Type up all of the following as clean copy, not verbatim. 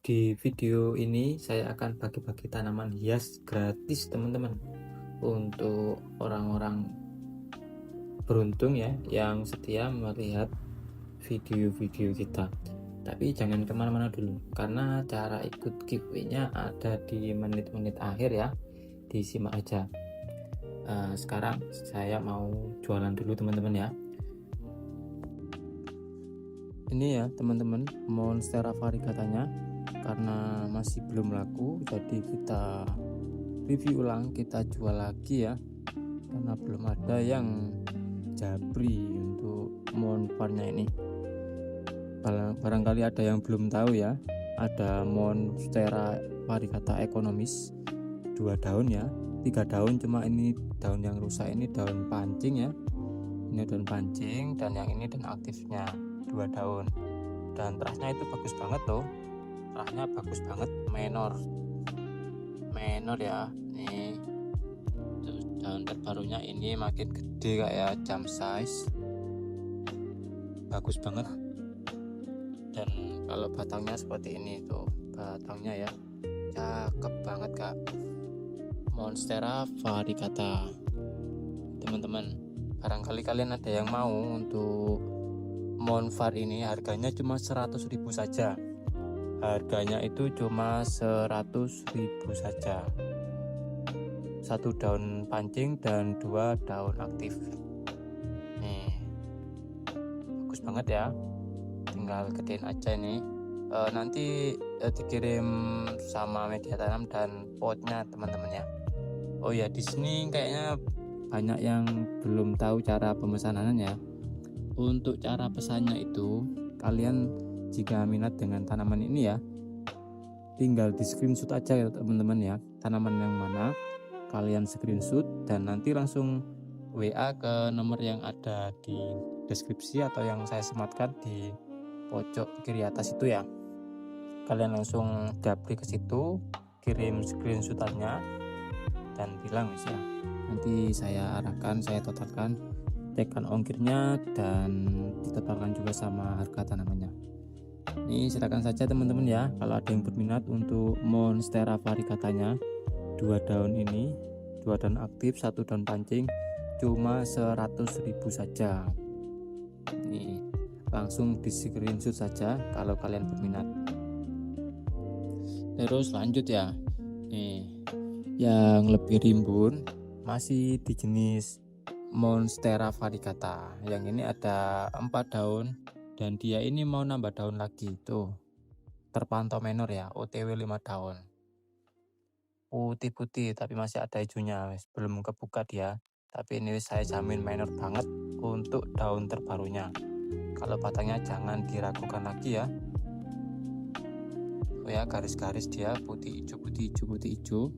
Di video ini saya akan bagi-bagi tanaman hias gratis teman-teman, untuk orang-orang beruntung ya yang setia melihat video-video kita. Tapi jangan kemana-mana dulu, karena cara ikut giveaway-nya ada di menit-menit akhir ya, disimak aja. Sekarang saya mau jualan dulu teman-teman ya. Ini ya teman-teman, Monstera varigatanya karena masih belum laku, jadi kita review ulang, kita jual lagi ya, karena belum ada yang japri untuk monfarnya ini. Barangkali ada yang belum tahu ya, ada Monstera variegata economis 2 daun ya, 3 daun, cuma ini daun yang rusak ini daun pancing ya, ini daun pancing, dan yang ini daun aktifnya 2 daun. Dan terasnya itu bagus banget loh, terasnya bagus banget, menor ya. Nih daun terbarunya ini makin gede kayak jam size, bagus banget. Dan kalau batangnya seperti ini tuh, batangnya ya cakep banget kak. Monstera variegata teman-teman, barangkali kalian ada yang mau untuk monvar ini, harganya cuma 100.000 saja. Harganya itu cuma 100.000 saja, 1 daun pancing dan 2 daun aktif. Nih bagus banget ya, tinggal gedein aja nih. Nanti dikirim sama media tanam dan potnya teman-teman ya. Oh ya, di sini kayaknya banyak yang belum tahu cara pemesanannya. Untuk cara pesannya itu, kalian jika minat dengan tanaman ini ya, tinggal di screenshot aja ya teman-teman ya, tanaman yang mana kalian screenshot, dan nanti langsung WA ke nomor yang ada di deskripsi atau yang saya sematkan di pojok kiri atas itu ya. Kalian langsung japri ke situ, kirim screenshotannya dan bilang ya, nanti saya arahkan, saya totalkan, tekan ongkirnya, dan ditotalkan juga sama harga tanamannya. Ini silakan saja teman-teman ya, kalau ada yang berminat untuk Monstera varigatanya 2 daun ini, 2 daun aktif, 1 daun pancing, cuma 100.000 saja. Nih langsung di screenshot saja kalau kalian berminat. Terus lanjut ya, nih yang lebih rimbun masih di jenis Monstera variegata. Yang ini ada 4 daun, dan dia ini mau nambah daun lagi tuh, terpantau menor ya, OTW 5 daun, putih-putih tapi masih ada hijaunya, belum kebuka dia. Tapi ini saya jamin menor banget untuk daun terbarunya. Kalau batangnya jangan diragukan lagi ya. Oh ya, garis-garis dia putih hijau, putih hijau, putih hijau.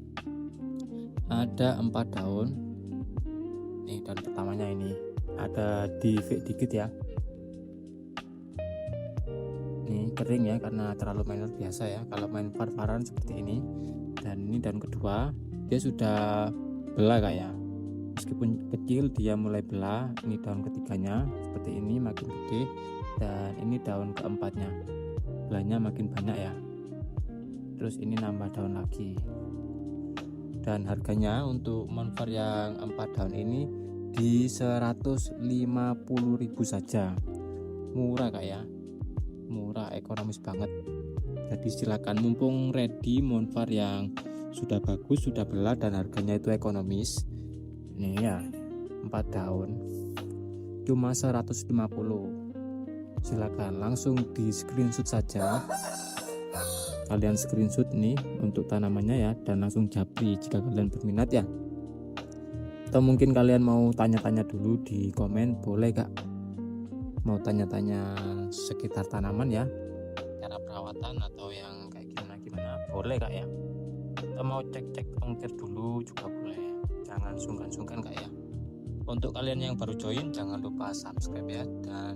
Ada 4 daun. Nih daun pertamanya ini ada di dikit ya, ini kering ya karena terlalu minor biasa ya kalau main var-varan seperti ini. Dan ini daun kedua, dia sudah belah kayak, meskipun kecil dia mulai belah. Ini daun ketiganya seperti ini, makin gede. Dan ini daun keempatnya, belahnya makin banyak ya. Terus ini nambah daun lagi. Dan harganya untuk monvar yang 4 daun ini di 150.000 saja, murah kak ya, murah, ekonomis banget. Jadi silakan, mumpung ready monvar yang sudah bagus, sudah belah, dan harganya itu ekonomis. Ini ya 4 daun cuma 150. Silakan langsung di screenshot saja, kalian screenshot nih untuk tanamannya ya, dan langsung japri jika kalian berminat ya. Atau mungkin kalian mau tanya-tanya dulu di komen, boleh kak, mau tanya-tanya sekitar tanaman ya, cara perawatan atau yang kayak gimana, boleh kak ya. Atau mau cek-cek ongkir dulu juga boleh, jangan sungkan-sungkan kak ya. Untuk kalian yang baru join, jangan lupa subscribe ya, dan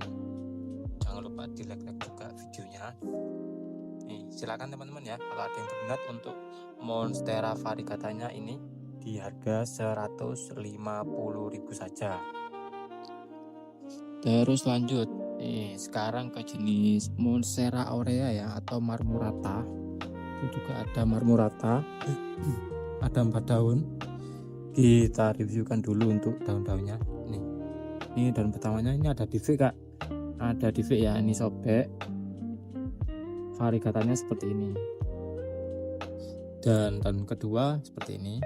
jangan lupa di like juga videonya. Nih silakan teman-teman ya, kalau ada yang berminat untuk Monstera variegatanya ini di harga 150.000 saja. Terus lanjut, Sekarang ke jenis Monstera aurea ya, atau marmorata. Itu juga ada marmorata. Ada 4 daun. Kita reviewkan dulu untuk daun-daunnya. Ini daun pertamanya, ini ada divik kak. Ada divik ya, ini sobek. Variegatanya seperti ini. Dan daun kedua seperti ini.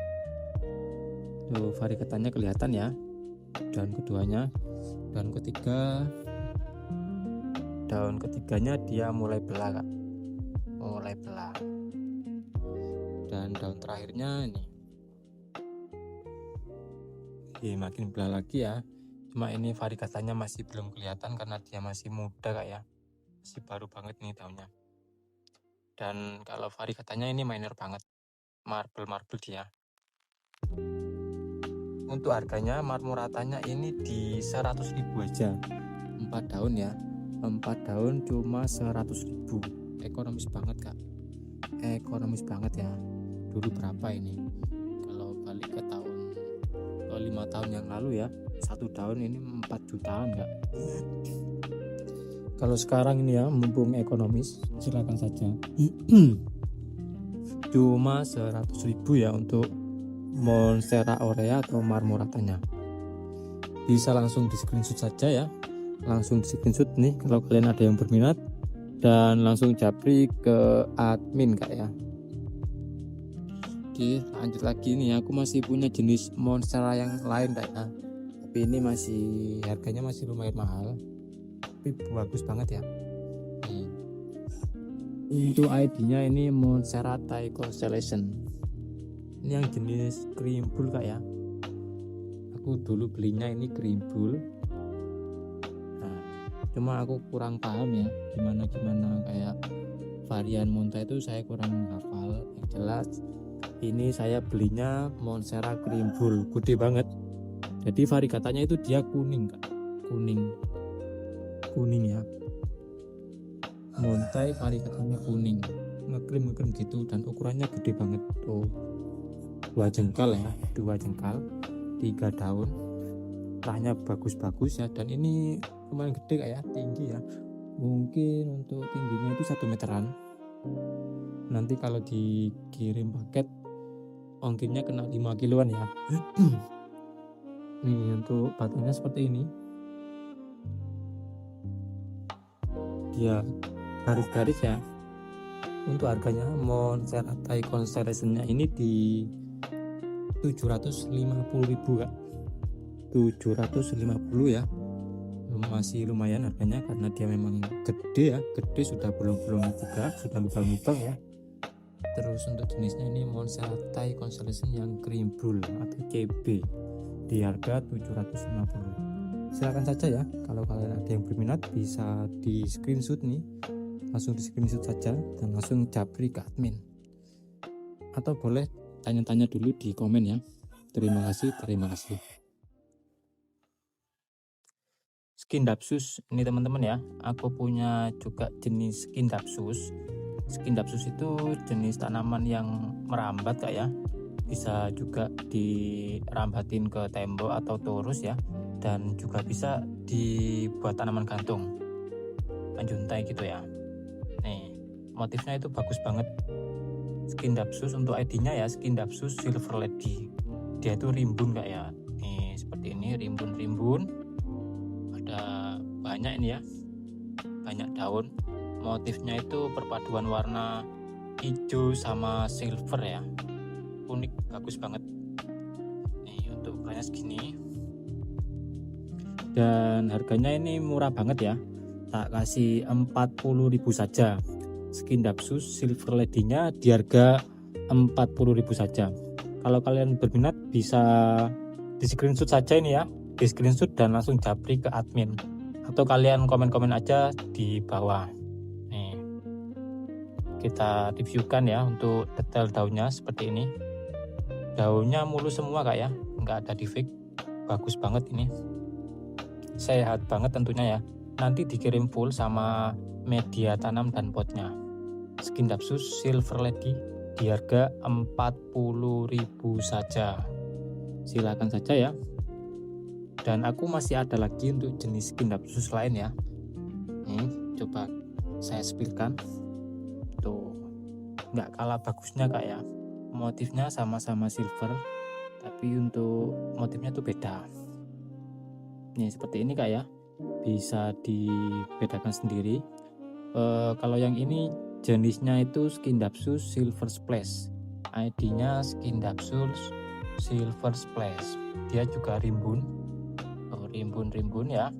Tuh variegatanya kelihatan ya. Daun keduanya. Daun ketiga. Daun ketiganya dia mulai belah kak. Mulai belah. Dan daun terakhirnya ini. Makin belah lagi ya. Cuma ini variegatanya masih belum kelihatan karena dia masih muda kak ya. Masih baru banget nih daunnya. Dan kalau variegatanya ini minor banget. Marble dia. Untuk harganya marmoratanya ini di 100.000 aja. 4 daun ya. 4 daun cuma 100.000. Ekonomis banget kak. Ekonomis banget ya. Dulu berapa ini? Kalau balik ke tahun 5 tahun yang lalu ya, 1 daun ini 4 jutaan kak. Kalau sekarang ini ya, mumpung ekonomis, silakan saja. Cuma 100.000 ya untuk Monstera aurea atau marmoratanya. Bisa langsung di screenshot saja ya. Langsung di screenshot nih kalau kalian ada yang berminat, dan langsung japri ke admin kak ya. Oke, lanjut lagi nih, aku masih punya jenis Monstera yang lain kak ya. Tapi ini masih harganya masih lumayan mahal. Tapi bagus banget ya. Untuk ID-nya ini Monstera Thai Constellation. Ini yang jenis cream bull kak ya. Aku dulu belinya ini cream bull. Cuma aku kurang paham ya gimana kayak varian Monta itu saya kurang hafal. Yang jelas ini saya belinya Monstera cream bull, gede banget. Jadi variegatanya itu dia kuning kak. Kuning ya. Montai variegatanya kuning, ngekrim gitu, dan ukurannya gede banget tuh. 2 jengkal ya, 2 jengkal, 3 daun. Rahnya bagus-bagus ya, dan ini lumayan gede kayak tinggi ya. Mungkin untuk tingginya itu 1 meteran. Nanti kalau dikirim paket ongkirnya kena 5 kiloan ya. Nih untuk batangnya seperti ini. Dia garis-garis ya. Untuk harganya Monstera Thai Constellation-nya ini di 750.000 kak. 750 ya. Masih lumayan harganya karena dia memang gede ya. Gede sudah belum juga, sudah lubang-lubang ya. Terus untuk jenisnya ini Monstera Thai Constellation yang cream bull atau CB di harga 750. Silakan saja ya, kalau kalian ada yang berminat bisa di screenshot nih, langsung di screenshot saja dan langsung japri ke admin, atau boleh tanya-tanya dulu di komen ya. Terima kasih. Skindapsus ini teman-teman ya, aku punya juga jenis Skindapsus. Skindapsus itu jenis tanaman yang merambat kak ya. Bisa juga dirambatin ke tembok atau torus ya, dan juga bisa dibuat tanaman gantung, anjuntai gitu ya. Nih motifnya itu bagus banget. Skindapsus untuk ID-nya ya, Skindapsus Silver Lady. Dia itu rimbun kak ya. Nih seperti ini, rimbun. Ada banyak ini ya, banyak daun. Motifnya itu perpaduan warna hijau sama silver ya. Unik, bagus banget. Nih untuk ukurannya segini. Dan harganya ini murah banget ya. Tak kasih 40.000 saja. Skindapsus Silver Lady-nya di harga 40.000 saja. Kalau kalian berminat bisa di screenshot saja ini ya, di screenshot dan langsung japri ke admin, atau kalian komen-komen aja di bawah. Nih kita reviewkan ya untuk detail daunnya seperti ini. Daunnya mulus semua kak ya, nggak ada defect, bagus banget ini, sehat banget tentunya ya. Nanti dikirim full sama media tanam dan potnya. Skindapsus Silver Lady di harga 40.000 saja. Silakan saja ya. Dan aku masih ada lagi untuk jenis Skindapsus lain ya. Nih coba saya spillkan tuh, nggak kalah bagusnya Kak ya. Motifnya sama-sama silver, tapi untuk motifnya tuh beda. Nih seperti ini Kak ya, bisa dibedakan sendiri. Kalau yang ini jenisnya itu Skindapsus Silver Splash, ID-nya Skindapsus Silver Splash. Dia juga rimbun, rimbun ya,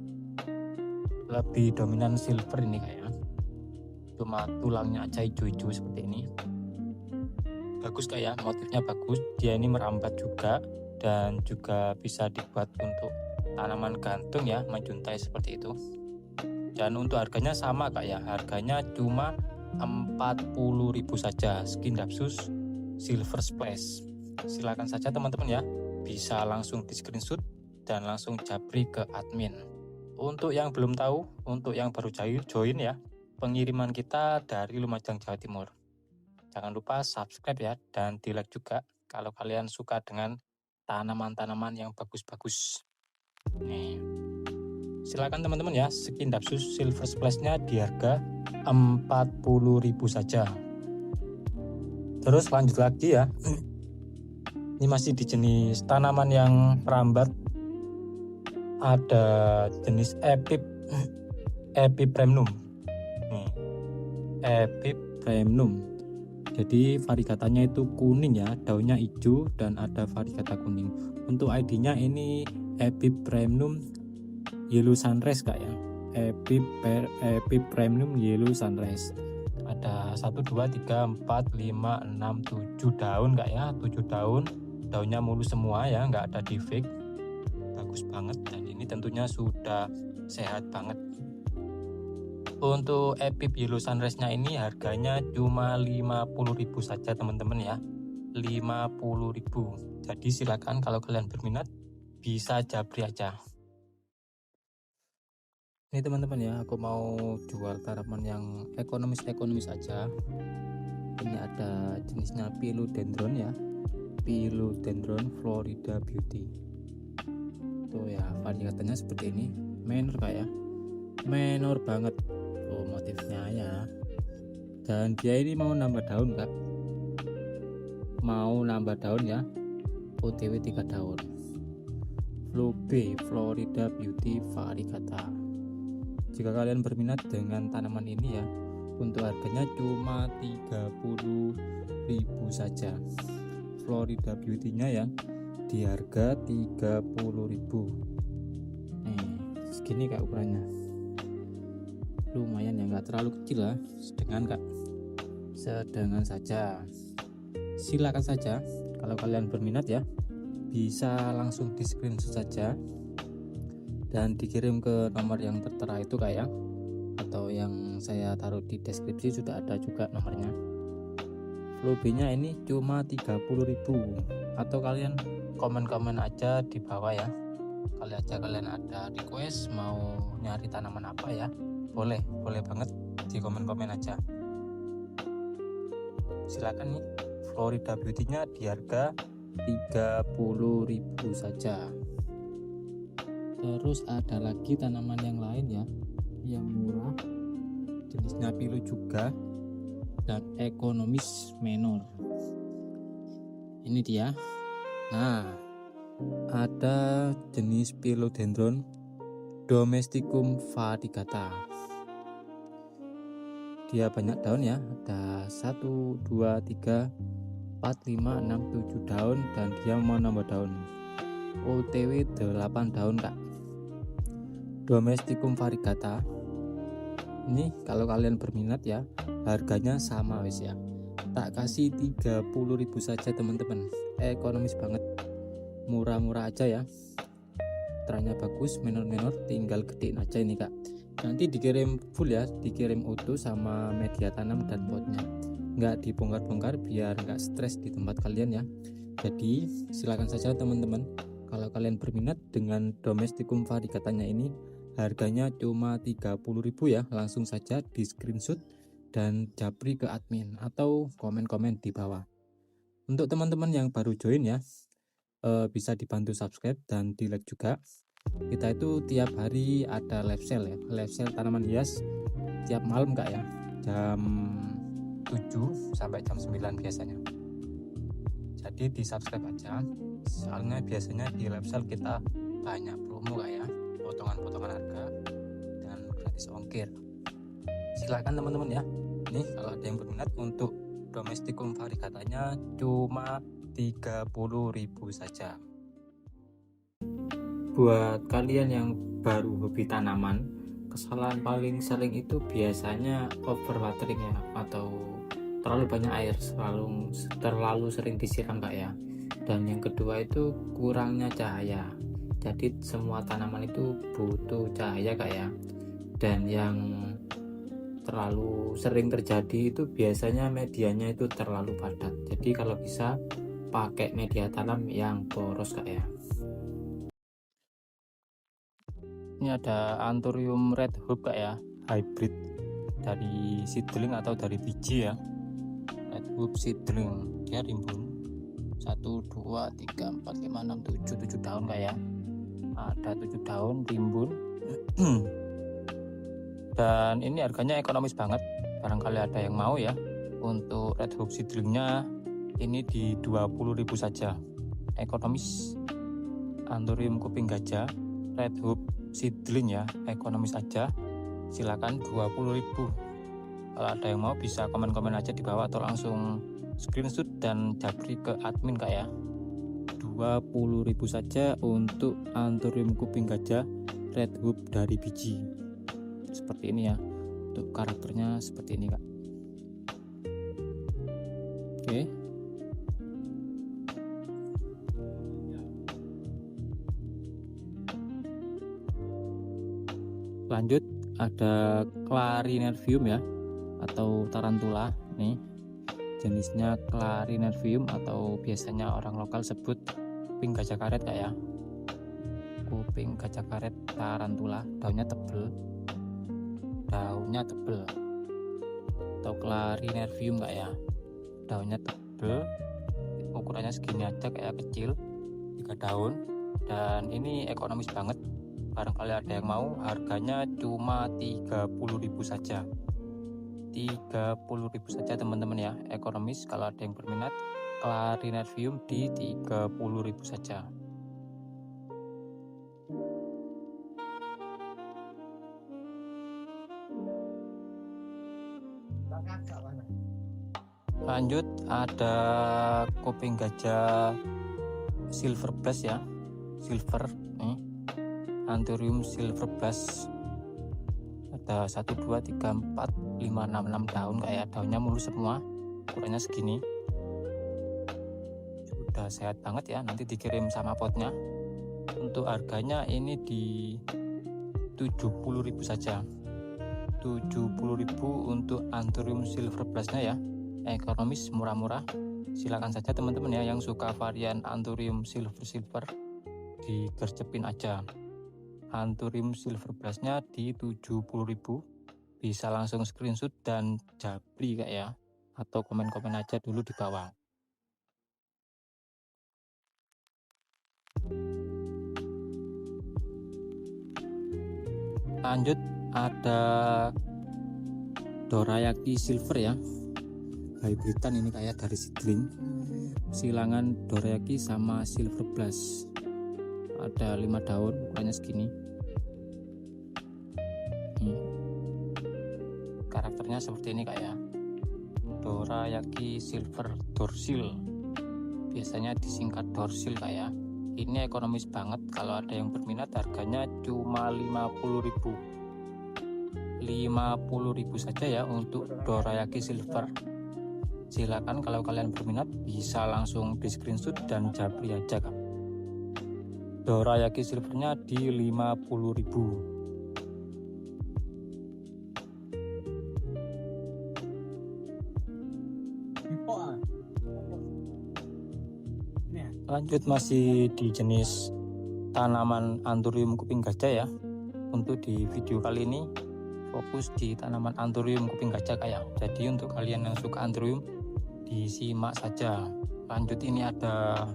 lebih dominan silver ini kayak, cuma tulangnya aja hijau-hijau seperti ini. Bagus kayak, motifnya bagus. Dia ini merambat juga, dan juga bisa dibuat untuk tanaman gantung ya, menjuntai seperti itu. Dan untuk harganya sama Kak ya, harganya cuma 40.000 saja, Skindapsus Silver Splash. Silakan saja teman-teman ya, bisa langsung di screenshot dan langsung japri ke admin. Untuk yang belum tahu, untuk yang baru join ya, pengiriman kita dari Lumajang, Jawa Timur. Jangan lupa subscribe ya, dan di like juga kalau kalian suka dengan tanaman-tanaman yang bagus-bagus. Nih, silakan teman-teman ya, Skindapsus Silver Splash-nya di harga 40.000 saja. Terus lanjut lagi ya, ini masih di jenis tanaman yang merambat. Ada jenis Epipremnum. Nih, Epipremnum. Jadi variegatanya itu kuning ya, daunnya hijau dan ada variegata kuning. Untuk ID-nya ini Epipremnum Yellow Sunrise Kak ya, Epipremnum Yellow Sunrise. Ada 1, 2, 3, 4, 5, 6, 7 daun Kak ya, 7 daun. Daunnya mulu semua ya, nggak ada defect. Bagus banget, dan ini tentunya sudah sehat banget. Untuk Epip Yellow Sunrise-nya ini harganya cuma 50.000 saja teman-teman ya, 50.000. Jadi silakan kalau kalian berminat bisa japri aja. Ini teman-teman ya, aku mau jual tanaman yang ekonomis aja. Ini ada jenisnya Philodendron ya, Philodendron Florida Beauty. Tuh ya, variegatanya seperti ini, menor kayak, menor banget tuh motifnya ya. Dan dia ini mau nambah daun Kak, mau nambah daun ya, OTW 3 daun. Flobe Florida Beauty variegata. Jika kalian berminat dengan tanaman ini ya, untuk harganya cuma 30.000 saja. Florida Beauty-nya ya, di harga 30.000. Nih, segini Kak ukurannya. Lumayan ya, nggak terlalu kecil lah, sedengan saja. Silakan saja kalau kalian berminat ya, bisa langsung di screenshot saja dan dikirim ke nomor yang tertera itu kayak, atau yang saya taruh di deskripsi sudah ada juga nomornya. Flobe-nya ini cuma 30.000, atau kalian komen-komen aja di bawah ya. Kali aja kalian ada request mau nyari tanaman apa ya, boleh banget di komen-komen aja. Silakan nih, Florida Beauty-nya di harga 30.000 saja. Terus ada lagi tanaman yang lain ya, yang murah, jenisnya Philo juga dan ekonomis menor. Ini dia. Nah, ada jenis Philodendron domesticum variegata. Dia banyak daun ya, ada 1, 2, 3, 4, 5, 6, 7 daun, dan dia mau nambah daun, OTW 8 daun Kak. Domesticum variegata ini kalau kalian berminat ya, harganya sama wis ya, tak kasih 30.000 saja teman-teman. Ekonomis banget, murah-murah aja ya. Teranya bagus, menor-menor, tinggal gedein aja ini Kak. Nanti dikirim full ya, dikirim utuh sama media tanam dan potnya, nggak dibongkar-bongkar biar nggak stres di tempat kalian ya. Jadi silakan saja teman-teman, kalau kalian berminat dengan domesticum variegatanya ini, harganya cuma 30.000 ya. Langsung saja di screenshot dan japri ke admin atau komen-komen di bawah. Untuk teman-teman yang baru join ya, bisa dibantu subscribe dan di like juga. Kita itu tiap hari ada live sale ya, live sale tanaman hias tiap malam Kak ya, jam 7 sampai jam 9 biasanya. Jadi di subscribe aja, soalnya biasanya di live sale kita banyak promo Kak ya, potongan-potongan harga dan gratis ongkir. Silakan teman-teman ya. Nih kalau ada yang berminat untuk domesticum varicatanya cuma 30.000 saja. Buat kalian yang baru hobi tanaman, kesalahan paling sering itu biasanya overwatering ya, atau terlalu banyak air, terlalu sering disiram Kak ya. Dan yang kedua itu kurangnya cahaya. Jadi semua tanaman itu butuh cahaya Kak ya. Dan yang terlalu sering terjadi itu biasanya medianya itu terlalu padat. Jadi kalau bisa pakai media tanam yang poros Kak ya. Ini ada Anthurium red hoop Kak ya, hybrid dari seedling atau dari biji ya. Red hoop seedling, dia rimbun 1, 2, 3, 4, 5, 6, 7 daun Kak ya. Ada 7 daun rimbun. Dan ini harganya ekonomis banget, barangkali ada yang mau ya. Untuk red hoop seedlingnya ini di 20.000 saja, ekonomis. Anthurium kuping gajah red hoop seedling ya, ekonomis aja, silakan 20.000. Kalau ada yang mau bisa komen-komen aja di bawah atau langsung screenshot dan japri ke admin Kak ya. 20.000 saja untuk Anthurium kuping gajah red hoop dari biji. Seperti ini ya, untuk karakternya seperti ini Kak. Oke. Lanjut ada Clarinervium ya, atau tarantula. Nih jenisnya Clarinervium atau biasanya orang lokal sebut kuping gajah karet Kak ya. Kuping gajah karet tarantula, daunnya tebel atau Clarinervium Kak ya, daunnya tebel, ukurannya segini aja kayak kecil, 3 daun, dan ini ekonomis banget. Barangkali ada yang mau, harganya cuma 30.000 saja. 30.000 saja teman-teman ya, ekonomis. Kalau ada yang berminat, Clarinervium di 30.000 saja. Lanjut ada kuping gajah silver bass ya, silver nih, Anthurium silver bass. Ada 1, 2, 3, 4, 5, 6 daun kayak daunnya mulus semua, ukurannya segini. Sudah sehat banget ya, nanti dikirim sama potnya. Untuk harganya ini di 70.000 saja. 70.000 untuk Anthurium silver bass-nya ya, ekonomis, murah-murah. Silakan saja teman-teman ya yang suka varian Anthurium silver digercepin aja. Anthurium silver bass-nya di 70.000, bisa langsung screenshot dan japri Kak ya, atau komen-komen aja dulu di bawah. Lanjut ada Dorayaki silver ya, hybridan ini kayak dari seedling, silangan Dorayaki sama silver bass. Ada 5 daun, ukurannya segini. Karakternya seperti ini Kak ya, Dorayaki silver dorsil, biasanya disingkat dorsil Kak ya. Ini ekonomis banget, kalau ada yang berminat harganya cuma 50.000 saja ya untuk Dorayaki silver. Silakan kalau kalian berminat bisa langsung di screenshot dan japri aja Kak. Dorayaki silvernya di 50.000. Lanjut masih di jenis tanaman Anthurium kuping gajah ya. Untuk di video kali ini fokus di tanaman Anthurium kuping gajah kayak. Jadi untuk kalian yang suka Anthurium disimak saja. Lanjut ini ada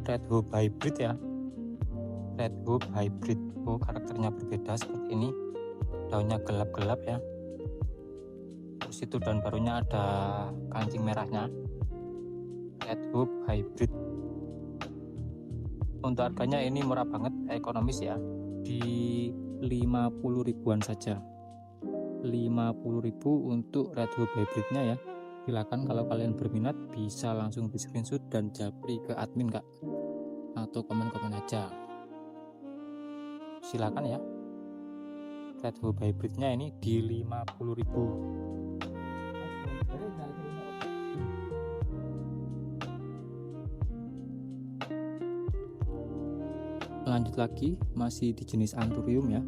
red hoop hybrid ya, red hoop hybrid. Karakternya berbeda seperti ini, daunnya gelap-gelap ya, terus itu daun barunya ada kancing merahnya, Red Hoop Hybrid. Untuk harganya ini murah banget, ekonomis ya, di 50 ribuan saja. 50.000 untuk Red Hoop Hybridnya ya. Silakan kalau kalian berminat bisa langsung di screenshot dan japri ke admin kak, atau komen-komen aja. Silakan ya. Red Hoop Hybridnya ini di 50.000. Lanjut lagi, masih di jenis Anthurium ya.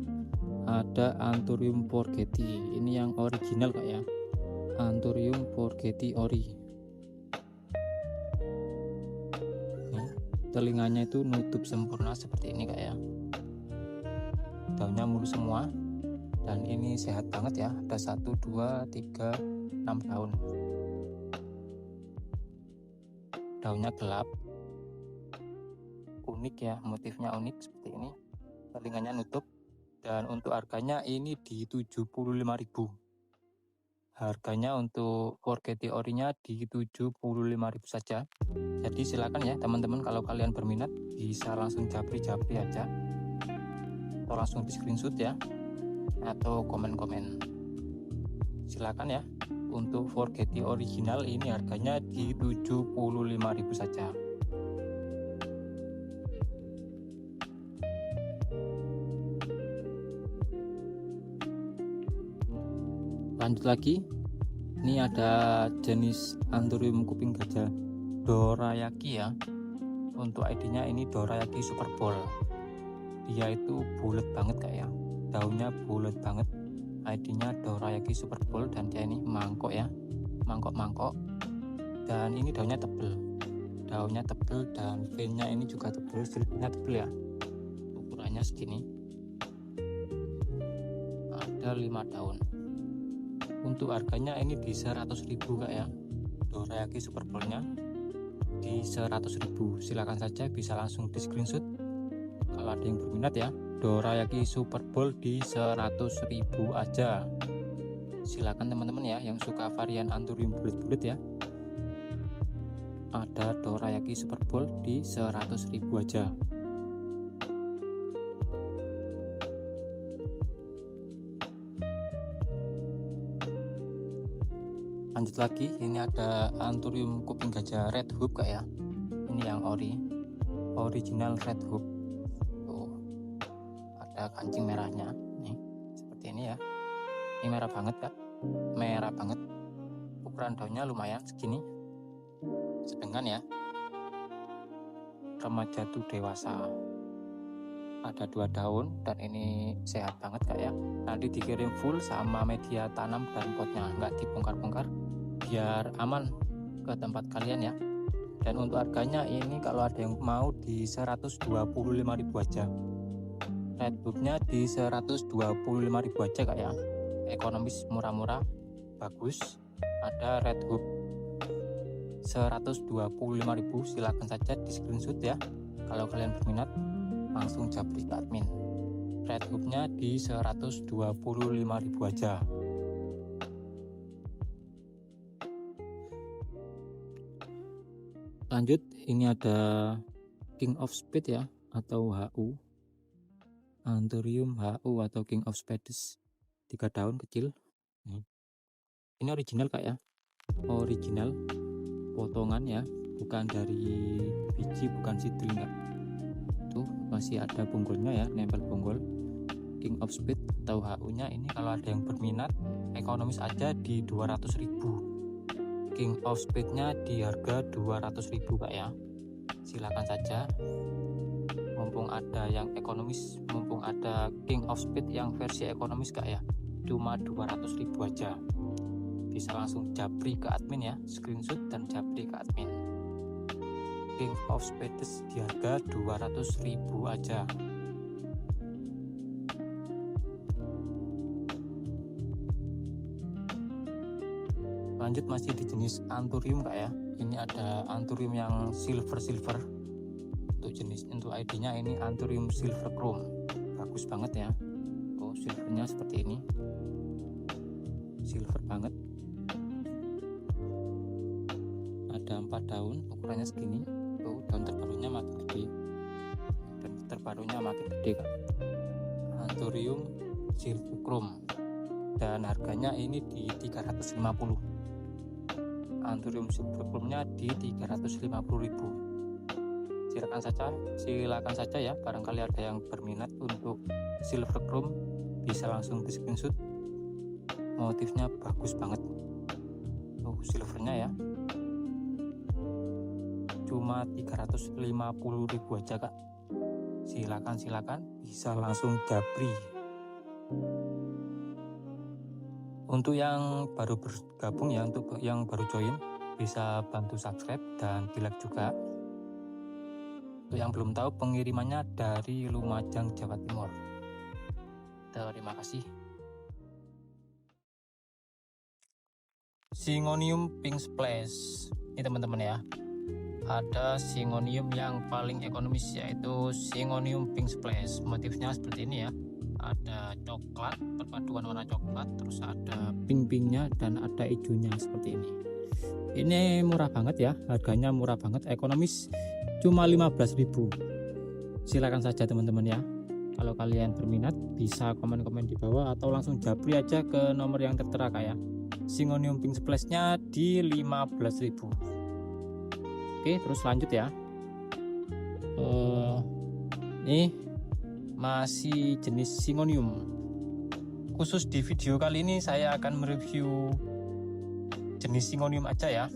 Ada Anthurium Forgetti, ini yang original kak ya. Anthurium Forgetti ori. Nih, telinganya itu nutup sempurna seperti ini kak ya. Daunnya mulus semua, dan ini sehat banget ya. Ada 1, 2, 3, 6 daun. Daunnya gelap, unik ya, motifnya unik seperti ini. Telinganya nutup, dan untuk harganya ini di 75.000. Harganya untuk Forgetti orinya di 75.000 saja. Jadi silakan ya teman-teman, kalau kalian berminat bisa langsung japri-japri aja, atau langsung di screenshot ya, atau komen-komen. Silakan ya. Untuk Forgetti original ini harganya di 75.000 saja. Lanjut lagi, ini ada jenis Anthurium kuping gajah Dorayaki ya. Untuk ID-nya ini Dorayaki Super Bowl. Dia itu bulat banget kayak, daunnya bulat banget. ID-nya Dorayaki Super Bowl, dan dia ini mangkok ya, mangkok-mangkok. Dan ini daunnya tebel, dan veinnya ini juga tebel, silitnya tebel ya. Ukurannya segini, ada 5 daun. Untuk harganya ini di 100.000 kak ya. Dorayaki Super Bowl-nya di 100.000. Silakan saja bisa langsung di screenshot kalau ada yang berminat ya. Dorayaki Super Bowl di 100.000 aja. Silakan teman-teman ya yang suka varian Anthurium bulat-bulat ya. Ada Dorayaki Super Bowl di 100.000 aja. Lanjut lagi, ini ada Anthurium kuping gajah Red Hoop kak ya. Ini yang original Red Hoop. Tuh, ada kancing merahnya nih, seperti ini ya. Ini merah banget kak, merah banget. Ukuran daunnya lumayan segini, sedangkan ya, remaja tuh dewasa. Ada 2 daun, dan ini sehat banget kak ya. Nanti dikirim full sama media tanam dan potnya, nggak dibongkar-bongkar, biar aman ke tempat kalian ya. Dan untuk harganya ini kalau ada yang mau di 125.000 aja. Red Hoop-nya di 125.000 aja kak ya. Ekonomis, murah-murah, bagus. Ada Red Hoop 125.000. Silakan saja di screenshot ya. Kalau kalian berminat langsung japri ke admin. Red Hoop-nya di 125.000 aja. Lanjut, ini ada King of Spades ya, atau HU. Anthurium HU atau King of Spades, 3 daun kecil. Ini original kak ya, original potongan ya, bukan dari biji, bukan seedling kak. Tuh masih ada bonggolnya ya, nempel bonggol. King of Spades atau HU-nya ini kalau ada yang berminat ekonomis aja di 200.000. King of Spades-nya di harga 200.000 kak ya. Silakan saja, mumpung ada yang ekonomis, mumpung ada King of Spades yang versi ekonomis kak ya, cuma 200.000 aja. Bisa langsung japri ke admin ya, screenshot dan japri ke admin. King of Spades di harga 200.000 aja. Lanjut, masih di jenis Anthurium kak ya. Ini ada Anthurium yang silver. Untuk ID-nya ini Anthurium Silver Chrome. Bagus banget ya. Oh, silvernya seperti ini. Silver banget. ada 4 daun ukurannya segini. Tuh daun terbarunya makin gede dan terbarunya makin gede Kak. Anthurium silvochrome dan harganya ini di 350. Anthurium silvochrome nya di 350.000. Silakan saja ya, barangkali ada yang berminat untuk silvochrome bisa langsung di screenshot. Motifnya bagus banget tuh, silvernya ya, cuma 350.000 aja Kak. Silakan bisa langsung japri. Untuk yang baru bergabung ya, untuk yang baru join bisa bantu subscribe dan di like juga. Untuk yang belum tahu, pengirimannya dari Lumajang, Jawa Timur. Terima kasih. Syngonium pink splash ini teman-teman ya, ada syngonium yang paling ekonomis yaitu Syngonium pink splash. Motifnya seperti ini ya, ada coklat, perpaduan warna coklat, terus ada pink-pinknya dan ada hijaunya seperti ini. Ini murah banget ya, harganya murah banget, ekonomis, cuma 15.000. Silakan saja teman-teman ya, kalau kalian berminat bisa komen-komen di bawah atau langsung japri aja ke nomor yang tertera Kak ya. Syngonium pink splash nya di 15.000. Oke, terus lanjut ya. Ini masih jenis Syngonium. Khusus di video kali ini saya akan mereview jenis Syngonium aja ya.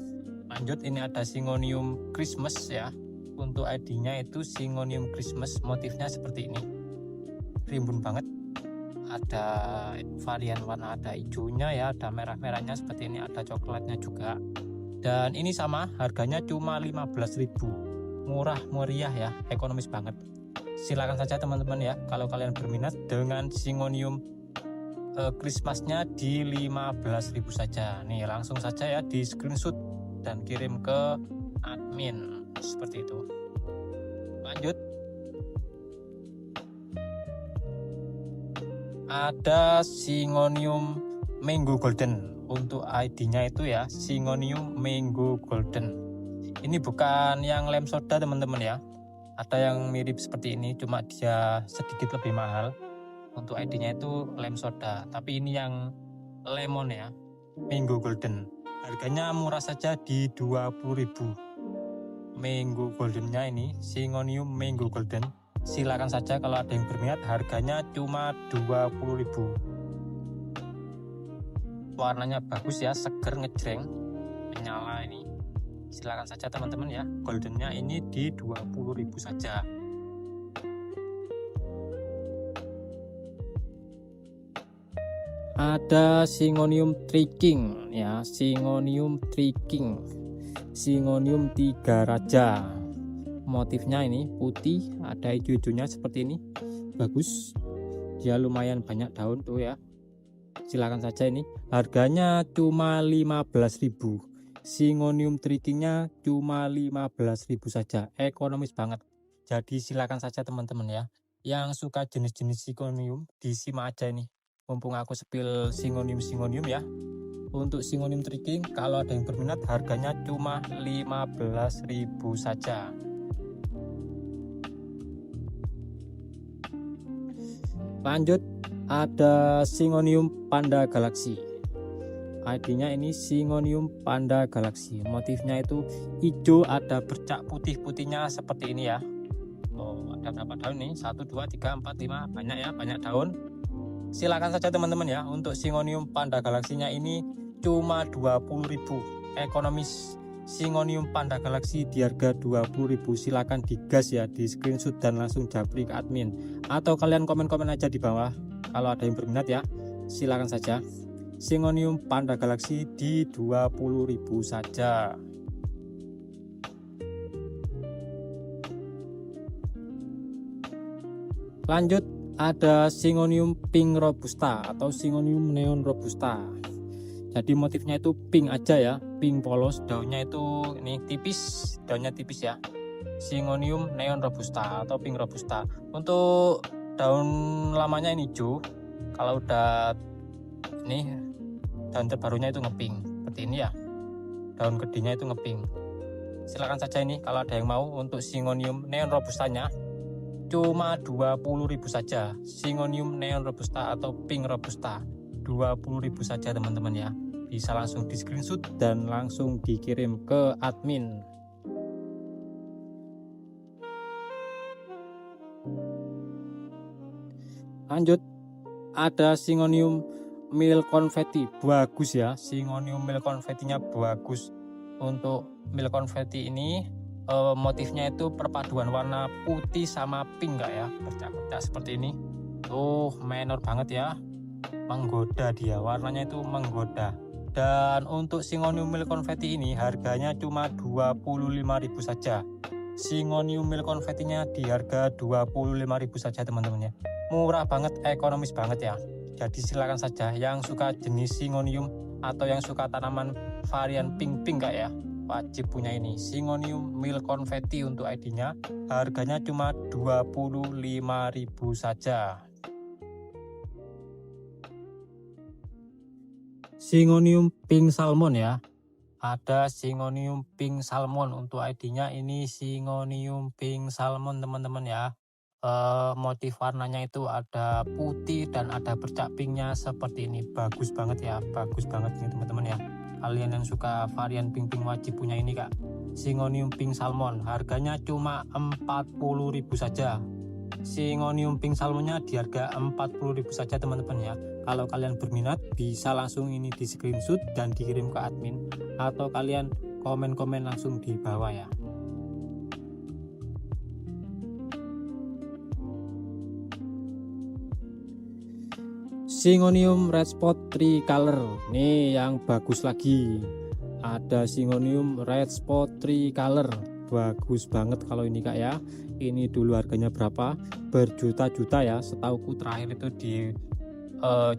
Lanjut, ini ada Syngonium Christmas ya. Untuk ID-nya itu Syngonium Christmas, motifnya seperti ini. Rimbun banget. Ada varian warna, ada hijaunya ya, ada merah-merahnya seperti ini, ada coklatnya juga. Dan ini sama, harganya cuma 15.000. Murah meriah ya, ekonomis banget. Silakan saja teman-teman ya, kalau kalian berminat dengan Syngonium Christmasnya di 15.000 saja. Nih langsung saja ya di screenshot dan kirim ke admin seperti itu. Lanjut, ada Syngonium Mango Golden. Untuk ID-nya itu ya, Syngonium Mango Golden. Ini bukan yang lem soda teman-teman ya, ada yang mirip seperti ini, cuma dia sedikit lebih mahal. Untuk ID-nya itu lem soda, tapi ini yang lemon ya, Mango Golden. Harganya murah saja di 20.000. Mango Goldennya ini, Syngonium Mango Golden. Silakan saja kalau ada yang berminat, harganya cuma 20.000. Warnanya bagus ya, seger, ngejreng, menyala ini. Silakan saja teman-teman ya, goldennya ini di 20.000 saja. Ada Syngonium Triking ya, Syngonium Triking, Syngonium tiga raja. Motifnya ini putih, ada hijau-hijaunya seperti ini, bagus. Dia lumayan banyak daun tuh ya. Silakan saja, ini harganya cuma 15.000. Syngonium Trickingnya cuma 15.000 saja, ekonomis banget. Jadi silakan saja teman-teman ya, yang suka jenis-jenis Syngonium disimak aja ini, mumpung aku spill Syngonium ya. Untuk Syngonium Tricking kalau ada yang berminat, harganya cuma 15.000 saja. Lanjut, ada Syngonium Panda Galaxy. ID-nya ini Syngonium Panda Galaxy. Motifnya itu hijau, ada bercak putih-putihnya seperti ini ya. Oh, ada berapa daun nih? 1, 2, 3, 4, 5. Banyak ya, banyak daun. Silakan saja teman-teman ya. Untuk Syngonium Panda Galaxy-nya ini cuma 20.000. Ekonomis. Syngonium Panda Galaxy di harga 20.000. Silakan digas ya, di screenshot dan langsung japri ke admin. Atau kalian komen-komen aja di bawah kalau ada yang berminat ya. Silakan saja. Syngonium Panda Galaxy di 20.000 saja. Lanjut, ada Syngonium Pink Robusta atau Syngonium Neon Robusta. Jadi motifnya itu pink aja ya, pink polos. Daunnya itu ini tipis, daunnya tipis ya. Syngonium Neon Robusta atau Pink Robusta. Untuk daun lamanya ini hijau. Kalau udah ini daun terbarunya itu ngepink seperti ini ya, daun gedenya itu ngepink. Silakan saja ini kalau ada yang mau. Untuk Syngonium neon robustanya cuma 20.000 saja. Syngonium neon robusta atau pink robusta 20.000 saja teman-teman ya. Bisa langsung di screenshot dan langsung dikirim ke admin. Lanjut, ada Syngonium mil konfeti, bagus ya. Syngonium mil konfetinya bagus. Untuk mil konfeti ini motifnya itu perpaduan warna putih sama pink ya, bercak-bercak seperti ini. Tuh menor banget ya, menggoda dia, warnanya itu menggoda. Dan untuk Syngonium mil konfeti ini harganya cuma 25.000 saja. Syngonium mil konfetinya di harga 25.000 saja teman-teman ya. Murah banget, ekonomis banget ya. Jadi silakan saja yang suka jenis Syngonium atau yang suka tanaman varian pink-pink ya, wajib punya ini Syngonium mil konfeti. Untuk ID-nya harganya cuma 25.000 saja. Syngonium pink salmon ya, ada Syngonium pink salmon. Untuk ID-nya ini Syngonium pink salmon teman-teman ya. Motif warnanya itu ada putih dan ada bercak pinknya seperti ini. Bagus banget ya, bagus banget nih teman-teman ya. Kalian yang suka varian pink-pink wajib punya ini kak, Syngonium pink salmon. Harganya cuma 40.000 saja. Syngonium pink salmonnya di harga 40.000 saja teman-teman ya. Kalau kalian berminat bisa langsung ini di screenshot dan dikirim ke admin, atau kalian komen-komen langsung di bawah ya. Syngonium red spot tricolor nih yang bagus lagi. Ada Syngonium red spot tricolor, bagus banget kalau ini kak ya. Ini dulu harganya berapa? Berjuta-juta ya, setauku terakhir itu di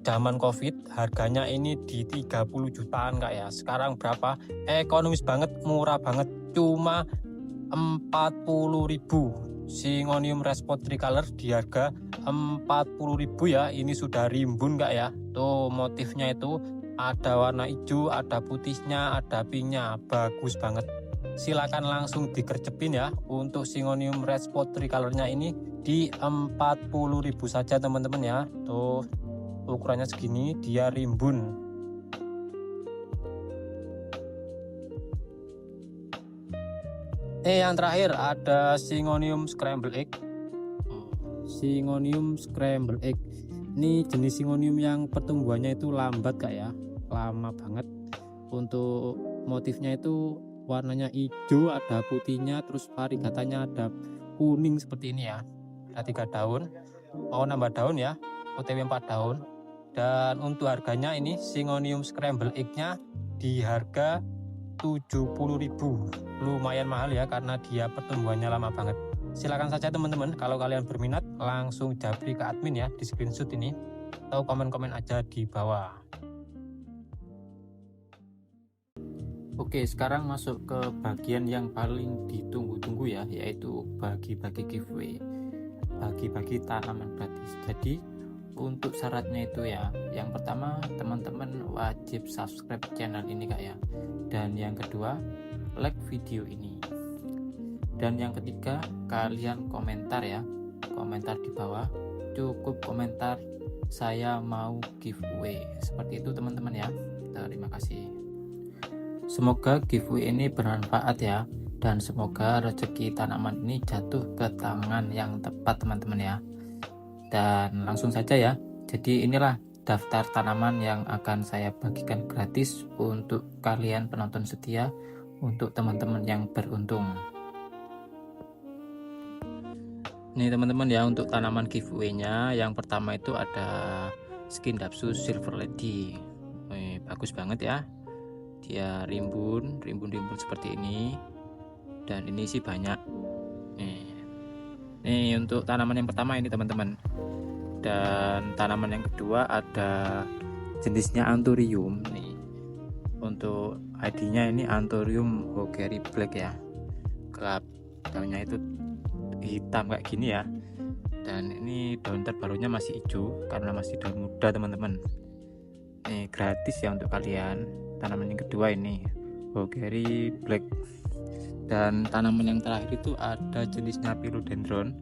zaman covid harganya ini di 30 jutaan kak ya. Sekarang berapa? Ekonomis banget, murah banget, cuma 40.000. Syngonium red spot tricolor di harga 40.000 ya. Ini sudah rimbun kak ya. Tuh motifnya itu ada warna hijau, ada putihnya, ada pinknya, bagus banget. Silakan langsung dikercepin ya. Untuk Syngonium red spot tricolornya ini di 40.000 saja teman-teman ya. Tuh ukurannya segini, dia rimbun. Yang terakhir ada Syngonium scramble egg. Syngonium scramble egg ini jenis Syngonium yang pertumbuhannya itu lambat kak ya, lama banget. Untuk motifnya itu warnanya hijau, ada putihnya, terus varigatanya ada kuning seperti ini ya. Ada 3 daun, mau nambah daun ya, OTW 4 daun. Dan untuk harganya ini Syngonium scramble egg nya di harga 70.000. Lumayan mahal ya, karena dia pertumbuhannya lama banget. Silakan saja teman-teman, kalau kalian berminat langsung japri ke admin ya, di screenshot ini atau komen-komen aja di bawah. Oke, sekarang masuk ke bagian yang paling ditunggu-tunggu ya, yaitu bagi-bagi giveaway, bagi-bagi tanaman gratis. Jadi untuk syaratnya itu ya, yang pertama teman-teman wajib subscribe channel ini kak ya, dan yang kedua like video ini, dan yang ketiga kalian komentar ya, komentar di bawah, cukup komentar saya mau giveaway, seperti itu teman-teman ya. Terima kasih. Semoga giveaway ini bermanfaat ya, dan semoga rezeki tanaman ini jatuh ke tangan yang tepat teman-teman ya. Dan langsung saja ya, jadi inilah daftar tanaman yang akan saya bagikan gratis untuk kalian penonton setia, untuk teman-teman yang beruntung. Nih teman-teman ya, untuk tanaman giveaway-nya yang pertama itu ada Skindapsus Silver Lady. Bagus banget ya, dia rimbun seperti ini, dan ini sih banyak. Nih untuk tanaman yang pertama ini teman-teman. Dan tanaman yang kedua ada jenisnya Anthurium nih. Untuk ID-nya ini Anthurium Hogeri Black ya. Gelap, daunnya itu hitam kayak gini ya. Dan ini daun terbarunya masih hijau karena masih daun muda teman-teman. Ini gratis ya untuk kalian. Tanaman yang kedua ini Hogeri Black. Dan tanaman yang terakhir itu ada jenisnya philodendron,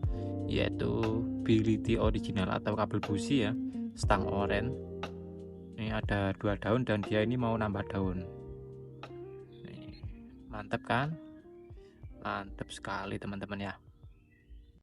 yaitu Bility original atau kabel busi ya, stang oren. Ini ada 2 daun dan dia ini mau nambah daun. Nih, mantap kan? Mantap sekali teman-teman ya.